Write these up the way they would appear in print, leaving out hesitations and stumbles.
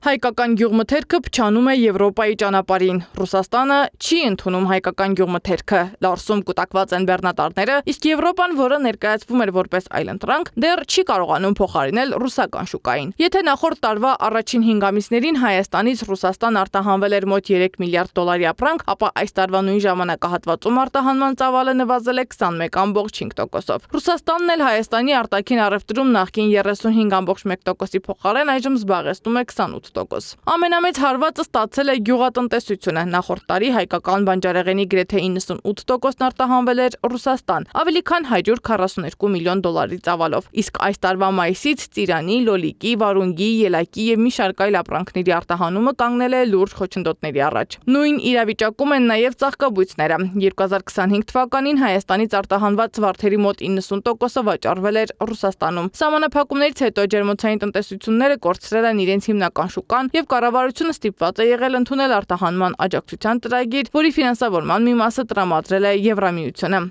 Հայկական գյուղմթերքը փչանում է Եվրոպայի ճանապարհին։ Ռուսաստանը չի ընդունում հայկական գյուղմթերքը։ Լարսում կուտակված են բեռնատարները, իսկ Եվրոպան, որը ներկայացվում էր որպես այլընտրանք, դեռ չի կարողանում փոխարինել ռուսական շուկային։ Եթե նախորդ տարվա առաջին 5 ամիսներին Հայաստանից Ռուսաստան արտահանվել էր մոտ 3 միլիարդ դոլարի ապրանք, ապա այս տարվա նույն ժամանակահատվածում արտահանման ծավալը նվազել է 21.5%-ով։ Ռուսաստանն էլ Հայաստանի արտաքին առևտրում նախկին 35.1%-ի փոխարեն այժմ զբաղեցնում է 28%։ Ամենամեծ հարվածը ստացել է գյուղատնտեսությունը։ Նախորդ տարի հայկական բանջարեղենի գրեթե 98%-ն արտահանվել էր Ռուսաստան, ավելի քան 142 միլիոն դոլարի ծավալով։ Իսկ այս տարվա մայիսից ծիրանի, լոլիկի, վարունգի, ելակի եւ մի շարք այլ ապրանքների արտահանումը կանգնել է լուրջ խոչընդոտների առաջ։ Նույն իրավիճակում են նաեւ ծաղկաբույծները։ 2025 թվականին Հայաստանից արտահանված վարդերի մոտ 90%-ը վաճառվել էր Ռուսաստանում։ Սահմանափակումներից հետո ջերմոցային տնտեսությունները կորցրել են իրենց հիմնական շուկան եւ կառավարությունը ստիպված է եղել ընդունել արտահանման աջակցության ծրագիր, որի ֆինանսավորման մի մասը տրամադրել է Եվրամիությունը։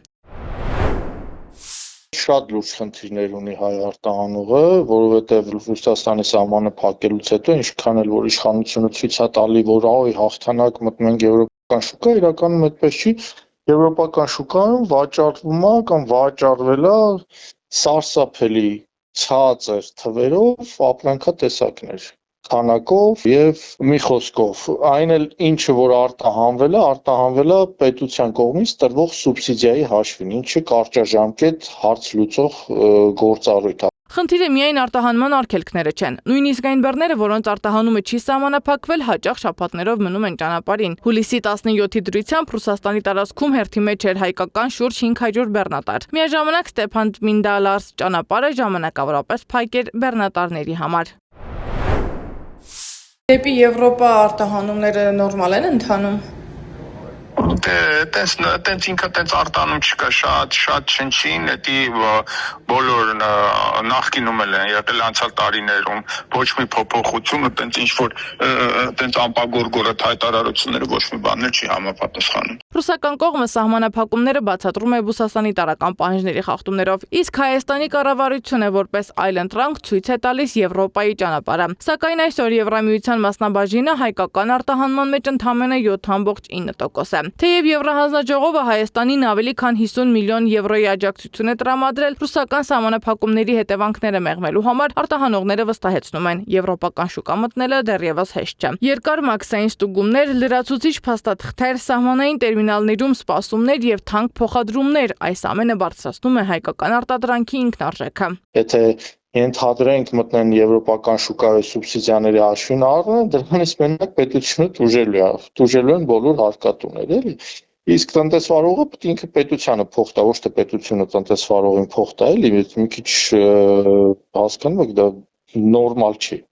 Շատ լուրջ խնդիրներ ունի հայ արտահանողը, որովհետև Ռուսաստանի սահմանը փակելուց հետո ինչքան էլ որ իշխանությունը ցույց է տալի, որ այ հաղթանակ մտնում ենք եվրոպական շուկա, իրականում այդպես չի։ Եվրոպական շուկայում վաճառվում է կամ վաճառվել է սարսափելի ցածր թվերով ապրանքատեսակներ, քանակով եւ մի խոսքով այն էլ ինչը որ արտահանվել է պետության կողմից տրվող սուբսիդիայի հաշվին, ինչը կարճաժամկետ հարց լուծող գործառույթ է։ Խնդիրը միայն արտահանման արգելքները չեն։ Նույնիսկ այն բեռները, որոնց արտահանումը չի սահմանափակվել, հաճախ շաբաթներով մնում են ճանապարհին։ Հուլիսի 17-ի դրությամբ Ռուսաստանի տարածքում հերթի մեջ էր հայկական շուրջ 500 բեռնատար։ Միաժամանակ Ստեփան-Տմինդա-Լարս ճանապարհը ժամանակավորապես փակ էր բեռնատարների համար։ Դեպի Եվրոպա արտահանումները նորմալ են ընթանում։ Տենց ինքը տենց արտանում չկա, շատ չնչին, դա բոլոր նախկինում էլ են եղել անցյալ տարիներում, ոչ մի փոփոխությունը, տենց ինչ որ տենց ամպագորգորդ հայտարարությունները ոչ մի բան չի համապատասխանում։ Ռուսական կողմը սահմանափակումները բացատրում է բուսասանիտարական պահանջների խախտումներով, իսկ Հայաստանի կառավարությունը որպես այլընտրանք ցույց է տալիս Եվրոպայի ճանապարհը։ Սակայն այսօր Եվրամիության մասնաբաժինը հայկական արտահանման մեջ ընդամենը 7.9% է։ Թեև Եվրահանձնաժողովը Հայաստանին ավելի քան 50 միլիոն եվրոյի աջակցություն է տրամադրել ռուսական սահմանափակումների հետևանքները մեղմելու համար, արտահանողները վստահեցնում են, եվրոպական շուկա մտնելը դեռևս հեշտ չէ։ Երկար մաքսային ստուգումներ, լրացուցիչ փաստաթղթեր, սահմանային տերմինալներում սպասումներ եւ թանկ փոխադրումներ, այս ամենը բարձրացնում է հայկական արտադրանքի ինքնարժեքը։ Եթե ենթադրենք մտնեն եվրոպական շուկայի սուբսիդիաների հաշվին առնեն, դրանից մենակ պետությունը տուժելու են բոլոր հարկատուները, էլի։ Իսկ տնտեսվարողը պետք է ինքը պետությանը փող տա, ոչ թե պետությունը տնտեսվարողին փող տա, էլի, մի քիչ հասկանում եք, դա նորմալ չի։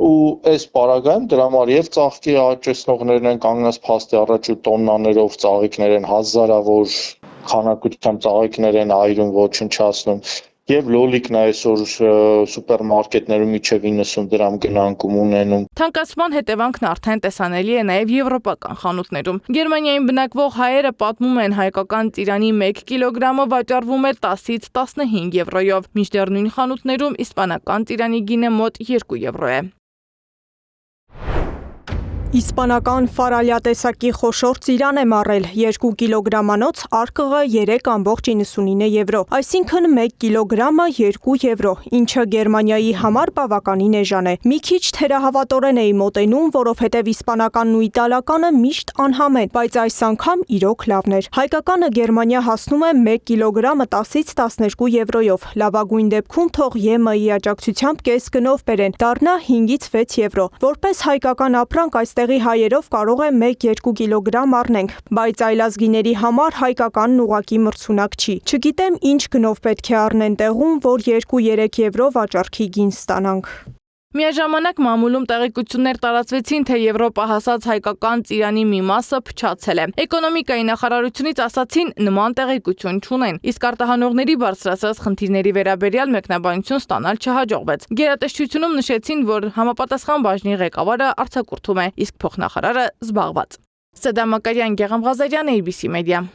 Ու այս պարագայում դրա համար եւ ծաղկի աճեցնողներն են կանգնած փաստի առաջ ու տոննաներով ծաղիկներ են, հազարավոր քանակությամբ ծաղիկներ են այրում, ոչնչացնում։ Եվ լոլիկն այսօր սուպերմարկետներում մինչև 90 դրամ գնանկում ունենում։ Թանկացման հետևանքն արդեն տեսանելի է նաև եվրոպական խանութներում։ Գերմանիայում բնակվող հայերը պատմում են, հայկական ծիրանի 1 կիլոգրամը վաճառվում է 10-ից 15 եվրոյով, մինչդեռ նույն խանութներում իսպանական ծիրանի գինը մոտ 2 եվրո է։ Իսպանական ֆարալյա տեսակի խոշոր ծիրան է մառել 2 կիլոգրամանոց արկղը 3.99 եվրո, այսինքն 1 կիլոգրամը 2 եվրո, ինչը Գերմանիայի համար բավականին էժան է։ Մի քիչ թերահավատորեն էի մոտենում, որովհետև իսպանականն ու իտալականը միշտ անհամեն, բայց այս անգամ իրոք լավն էր։ Հայկականը Գերմանիա հասնում է 1 կիլոգրամը 10-ից 12 եվրոյով, լավագույն դեպքում թող ԵՄ-ի աջակցությամբ կես գնով բերեն, դառնա 5-ից 6 եվրո։ Որպես հայկական ապրանք տեղի հայերով կարող է 1-2 կիլոգրամ առնենք, բայց այլազգիների համար հայկականն ուղղակի մրցունակ չի։ Չգիտեմ ինչ գնով պետք է առնեն տեղում, որ 2-3 եվրո վաճառքի գին ստանանք։ Միաժամանակ մամուլում տեղեկություններ տարածվեցին, թե Եվրոպա հասած հայկական ծիրանի մի մասը փչացել է։ Էկոնոմիկայի նախարարությունից ասացին, նման տեղեկություն չունեն, իսկ արտահանողների բարձրացած խնդիրների վերաբերյալ մեկնաբանություն ստանալ չհաջողվեց։ Գերատեսչությունում նշեցին, որ համապատասխան բաժնի ղեկավարը արձակուրդում է, իսկ փոխնախարարը զբաղված։ Սեդա Մակարյան, Գեղամ Ղազարյան, ABC Media։